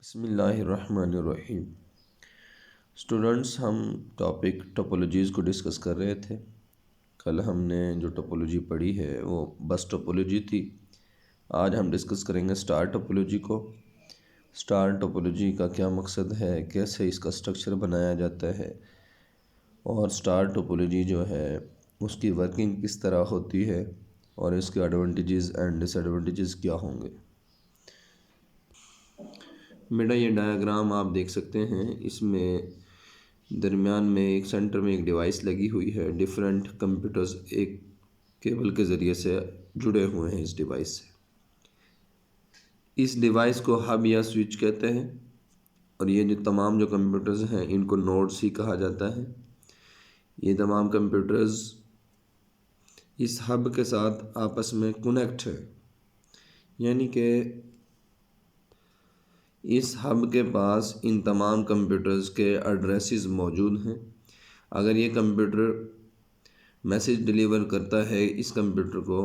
बिस्मिल्लाहिर्रहमानिर्रहीम। स्टूडेंट्स, हम topic topologies को डिस्कस कर रहे थे। कल हमने जो टोपोलॉजी पढ़ी है वो बस टोपोलॉजी थी। आज हम डिस्कस करेंगे स्टार टोपोलॉजी को। स्टार टोपोलॉजी का क्या मकसद है, कैसे इसका स्ट्रक्चर बनाया जाता है और स्टार टोपोलॉजी जो है उसकी वर्किंग किस तरह होती है और इसके एडवांटेजेस एंड डिसएडवांटेजेस क्या होंगे। बेटा, ये डायग्राम आप देख सकते हैं। इसमें दरमियान में एक सेंटर में एक डिवाइस लगी हुई है। डिफरेंट कंप्यूटर्स एक केबल के ज़रिए से जुड़े हुए हैं इस डिवाइस से। इस डिवाइस को हब या स्विच कहते हैं और ये जो तमाम जो कंप्यूटर्स हैं इनको नोड्स ही कहा जाता है। ये तमाम कंप्यूटर्स इस हब के साथ आपस में कनेक्ट है, यानी कि इस हब के पास इन तमाम कंप्यूटर्स के एड्रेसेस मौजूद हैं। अगर ये कंप्यूटर मैसेज डिलीवर करता है इस कंप्यूटर को,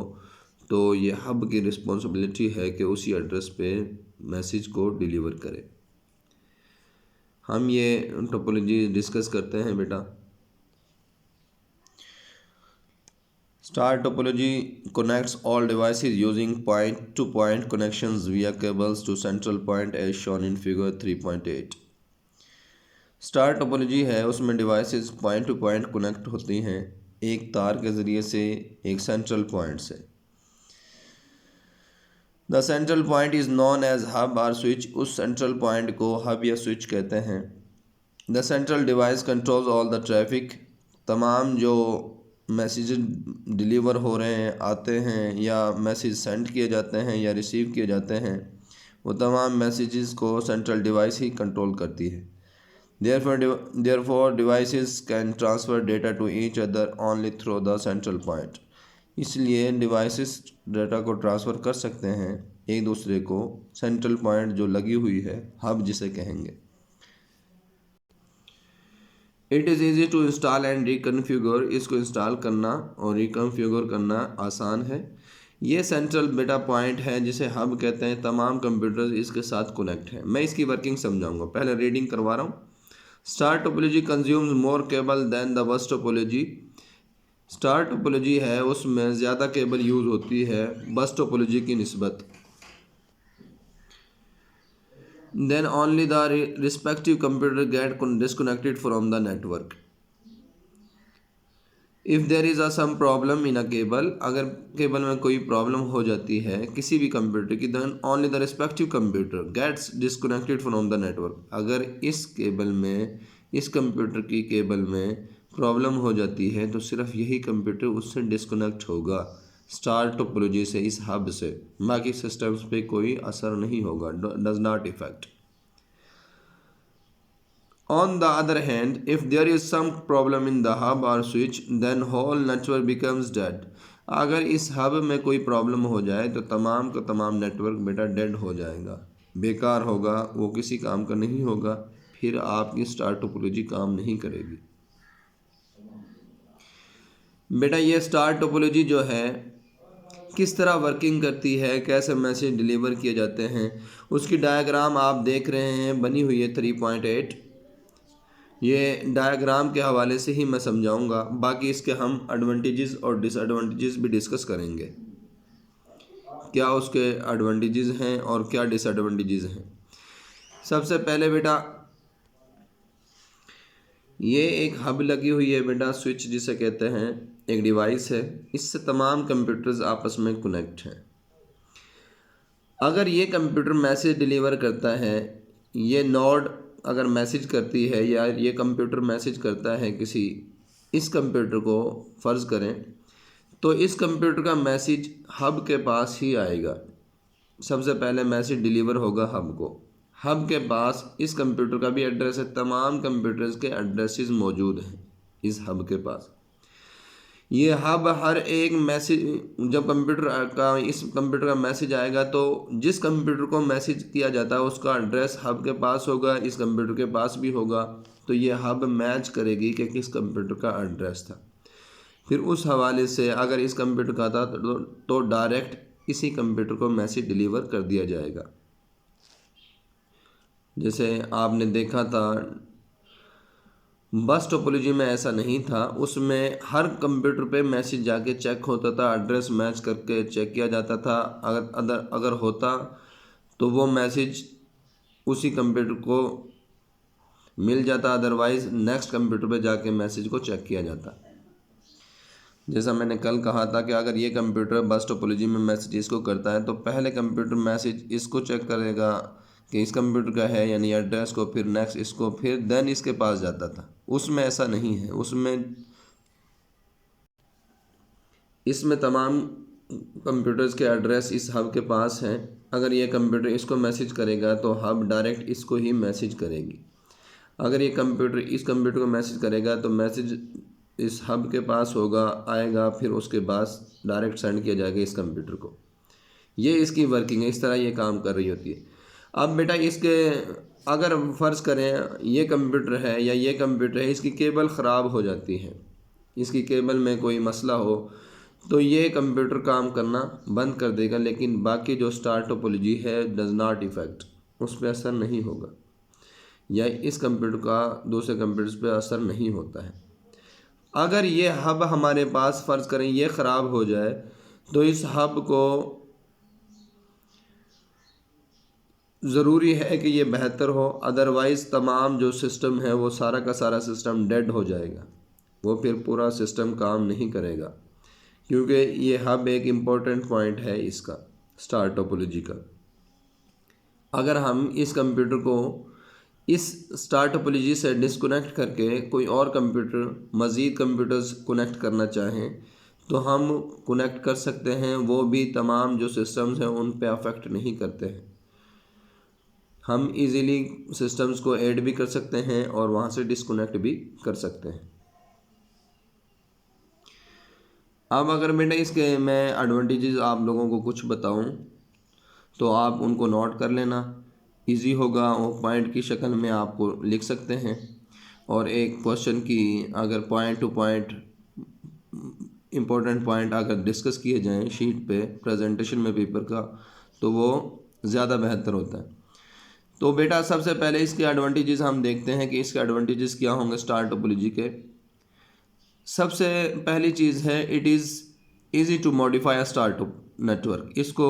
तो ये हब की रिस्पॉन्सिबिलिटी है कि उसी एड्रेस पे मैसेज को डिलीवर करे। हम ये टोपोलॉजी डिस्कस करते हैं बेटा। Star topology connects all devices using point-to-point connections via cables to central point as shown in figure 3.8। Star topology है उसमें devices point to point connect होती हैं एक तार के ज़रिए से एक सेंट्रल पॉइंट से। The central point is known as hub और स्विच। उस सेंट्रल पॉइंट को हब या स्विच कहते हैं। The central device controls all the traffic. तमाम जो मैसेज डिलीवर हो रहे हैं, आते हैं या मैसेज सेंड किए जाते हैं या रिसीव किए जाते हैं, वो तमाम मैसेजेस को सेंट्रल डिवाइस ही कंट्रोल करती है। Therefore devices can transfer data to each other only through the central point। इसलिए डिवाइसेस डाटा को ट्रांसफ़र कर सकते हैं एक दूसरे को सेंट्रल पॉइंट जो लगी हुई है, हब जिसे कहेंगे। It is easy to install and reconfigure. इसको इंस्टॉल करना और रिकन्फिगर करना आसान है। ये सेंट्रल बेटा पॉइंट है जिसे हब कहते हैं। तमाम कंप्यूटर्स इसके साथ कनेक्ट हैं। मैं इसकी वर्किंग समझाऊंगा, पहले रीडिंग करवा रहा हूँ। Star topology consumes more cable than the bus topology. Star topology है उसमें ज़्यादा केबल यूज़ होती है बस टोपोलॉजी की निस्बत। Then only the respective computer get disconnected from the network if there is some problem in a cable। अगर cable में कोई प्रॉब्लम हो जाती है किसी भी कंप्यूटर की, then only the respective computer gets disconnected from the network। अगर इस केबल में, इस कंप्यूटर की केबल में प्रॉब्लम हो जाती है तो सिर्फ यही कंप्यूटर उससे डिस्कनेक्ट होगा स्टार टोपोलॉजी से, इस हब से। बाकी सिस्टम्स पे कोई असर नहीं होगा, does not effect. On the other hand, if there is some problem in the hub or switch, then whole network becomes dead। अगर इस हब में कोई प्रॉब्लम हो जाए तो तमाम का तमाम नेटवर्क बेटा डेड हो जाएगा, बेकार होगा, वो किसी काम का नहीं होगा, फिर आपकी स्टार टोपोलॉजी काम नहीं करेगी। बेटा ये स्टार टोपोलॉजी जो है किस तरह वर्किंग करती है, कैसे मैसेज डिलीवर किए जाते हैं, उसकी डायग्राम आप देख रहे हैं बनी हुई है 3.8। ये डायग्राम के हवाले से ही मैं समझाऊंगा, बाकी इसके हम एडवांटेजेस और डिसएडवांटेजेस भी डिस्कस करेंगे। क्या उसके एडवांटेजेस हैं और क्या डिसएडवांटेजेस हैं। सबसे पहले बेटा ये एक हब लगी हुई है बेटा, स्विच जिसे कहते हैं, एक डिवाइस है। इससे तमाम कंप्यूटर्स आपस में कनेक्ट हैं। अगर ये कंप्यूटर मैसेज डिलीवर करता है, ये नोड अगर मैसेज करती है या ये कंप्यूटर मैसेज करता है किसी, इस कंप्यूटर को फ़र्ज़ करें, तो इस कंप्यूटर का मैसेज हब के पास ही आएगा। सबसे पहले मैसेज डिलीवर होगा हब को। हब के पास इस कंप्यूटर का भी एड्रेस है, तमाम कंप्यूटर्स के एड्रेसेस मौजूद हैं इस हब के पास। ये हब हर एक मैसेज, जब इस कंप्यूटर का मैसेज आएगा तो जिस कंप्यूटर को मैसेज किया जाता है उसका एड्रेस हब के पास होगा, इस कंप्यूटर के पास भी होगा। तो ये हब मैच करेगी कि किस कंप्यूटर का एड्रेस था। फिर उस हवाले से अगर इस कंप्यूटर का था तो डायरेक्ट इसी कंप्यूटर को मैसेज डिलीवर कर दिया जाएगा। जैसे आपने देखा था बस टोपोलॉजी में ऐसा नहीं था, उसमें हर कंप्यूटर पे मैसेज जाके चेक होता था, एड्रेस मैच करके चेक किया जाता था। अगर होता तो वो मैसेज उसी कंप्यूटर को मिल जाता, अदरवाइज़ नेक्स्ट कंप्यूटर पे जाके मैसेज को चेक किया जाता। जैसा मैंने कल कहा था कि अगर ये कंप्यूटर बस टोपोलॉजी में मैसेज इसको करता है तो पहले कंप्यूटर मैसेज इसको चेक करेगा कि इस कंप्यूटर का है यानी एड्रेस को, फिर नेक्स्ट इसको, फिर देन इसके पास जाता था। उसमें ऐसा नहीं है, इसमें तमाम कंप्यूटर्स के एड्रेस इस हब के पास हैं। अगर ये कंप्यूटर इसको मैसेज करेगा तो हब डायरेक्ट इसको ही मैसेज करेगी। अगर ये कंप्यूटर इस कंप्यूटर को मैसेज करेगा तो मैसेज इस हब के पास होगा, आएगा, फिर उसके पास डायरेक्ट सेंड किया जाएगा इस कंप्यूटर को। ये इसकी वर्किंग है, इस तरह ये काम कर रही होती है। अब बेटा इसके अगर फ़र्ज़ करें ये कंप्यूटर है या ये कंप्यूटर है, इसकी केबल ख़राब हो जाती है, इसकी केबल में कोई मसला हो तो ये कंप्यूटर काम करना बंद कर देगा, लेकिन बाकी जो स्टार टोपोलॉजी है डज़ नॉट इफ़ेक्ट, उस पर असर नहीं होगा, या इस कंप्यूटर का दूसरे कंप्यूटर्स पे असर नहीं होता है। अगर ये हब हमारे पास फ़र्ज़ करें ये ख़राब हो जाए तो इस हब को ज़रूरी है कि ये बेहतर हो, अदरवाइज़ तमाम जो सिस्टम है वो सारा का सारा सिस्टम डेड हो जाएगा, वो फिर पूरा सिस्टम काम नहीं करेगा, क्योंकि ये हब एक इम्पोर्टेंट पॉइंट है इसका स्टार टोपोलॉजी का। अगर हम इस कंप्यूटर को इस स्टार टोपोलॉजी से डिस्कनेक्ट करके कोई और कंप्यूटर मज़ीद कंप्यूटर्स कनेक्ट करना चाहें तो हम कनेक्ट कर सकते हैं, वो भी तमाम जो सिस्टम्स हैं उन पे अफेक्ट नहीं करते हैं। हम इजीली सिस्टम्स को ऐड भी कर सकते हैं और वहाँ से डिस्कनेक्ट भी कर सकते हैं। अब अगर बेटा इसके मैं एडवांटेजेस आप लोगों को कुछ बताऊं तो आप उनको नोट कर लेना, इजी होगा, वो पॉइंट की शक्ल में आपको लिख सकते हैं। और एक क्वेश्चन की अगर point to point important point अगर डिस्कस किए जाएं शीट पे प्रेजेंटेशन में पेपर का तो वो ज़्यादा बेहतर होता है। तो बेटा सबसे पहले इसके एडवांटेजेस हम देखते हैं कि इसके एडवांटेजेस क्या होंगे स्टार टोपोलॉजी के। सबसे पहली चीज़ है it is easy to modify a star network. इसको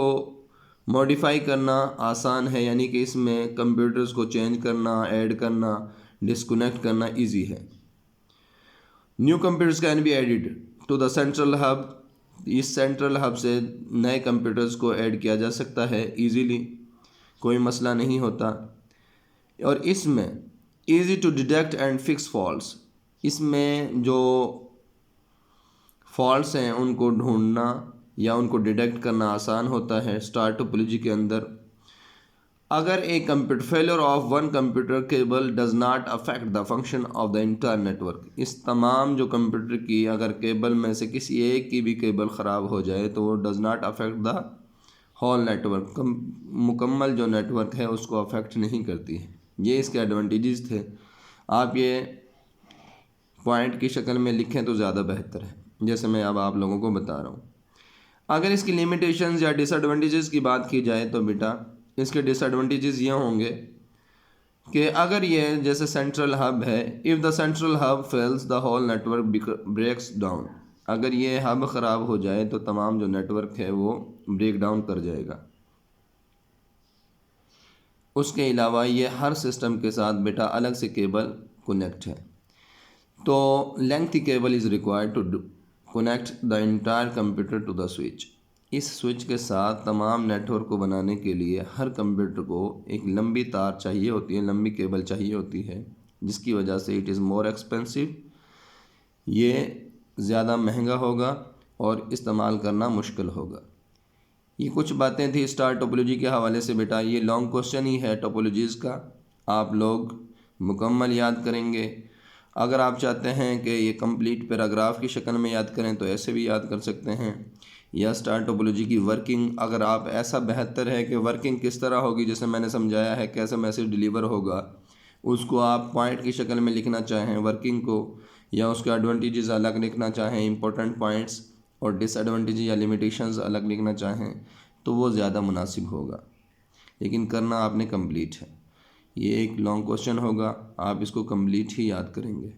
मॉडिफाई करना आसान है, यानी कि इसमें कंप्यूटर्स को चेंज करना, ऐड करना, डिस्कनेक्ट करना इजी है। New computers can be added to the central hub. इस सेंट्रल हब से नए कंप्यूटर्स को ऐड किया जा सकता है इजीली, कोई मसला नहीं होता। और इसमें easy to detect and fix faults, इसमें जो फॉल्ट्स हैं उनको ढूंढना या उनको डिटेक्ट करना आसान होता है स्टार टोपोलॉजी के अंदर। अगर एक computer failure of one computer cable does not affect the function of the entire network, इस तमाम जो कंप्यूटर की अगर केबल में से किसी एक की भी केबल ख़राब हो जाए तो वो does not affect the whole network, मुकम्मल जो नेटवर्क है उसको अफेक्ट नहीं करती है। ये इसके एडवांटेजेस थे, आप ये पॉइंट की शक्ल में लिखें तो ज़्यादा बेहतर है, जैसे मैं अब आप लोगों को बता रहा हूँ। अगर इसकी लिमिटेशंस या डिसएडवांटेजेस की बात की जाए तो बेटा इसके डिसएडवांटेजेस ये होंगे कि अगर ये जैसे सेंट्रल हब है, if the central hub fails the whole network breaks down, अगर ये हब ख़राब हो जाए तो तमाम जो नेटवर्क है वो ब्रेक डाउन कर जाएगा। उसके अलावा ये हर सिस्टम के साथ बेटा अलग से केबल कनेक्ट है, तो lengthy cable is required to connect the entire computer to the switch. इस स्विच के साथ तमाम नेटवर्क को बनाने के लिए हर कंप्यूटर को एक लंबी तार चाहिए होती है, लंबी केबल चाहिए होती है, जिसकी वजह से इट इज़ मोर एक्सपेंसिव, ये ज़्यादा महंगा होगा और इस्तेमाल करना मुश्किल होगा। ये कुछ बातें थी स्टार टोपोलॉजी के हवाले से। बेटा ये लॉन्ग क्वेश्चन ही है टोपोलॉजीज़ का, आप लोग मुकम्मल याद करेंगे। अगर आप चाहते हैं कि ये कंप्लीट पैराग्राफ की शक्ल में याद करें तो ऐसे भी याद कर सकते हैं, या स्टार टोपोलॉजी की वर्किंग अगर आप ऐसा बेहतर है कि वर्किंग किस तरह होगी, जैसे मैंने समझाया है कैसे मैसेज डिलीवर होगा, उसको आप पॉइंट की शक्ल में लिखना चाहें वर्किंग को, या उसके एडवांटेजेस अलग लिखना चाहें इंपॉर्टेंट पॉइंट्स, और डिसएडवांटेज या लिमिटेशंस अलग लिखना चाहें तो वो ज़्यादा मुनासिब होगा, लेकिन करना आपने कंप्लीट है। ये एक लॉन्ग क्वेश्चन होगा, आप इसको कंप्लीट ही याद करेंगे।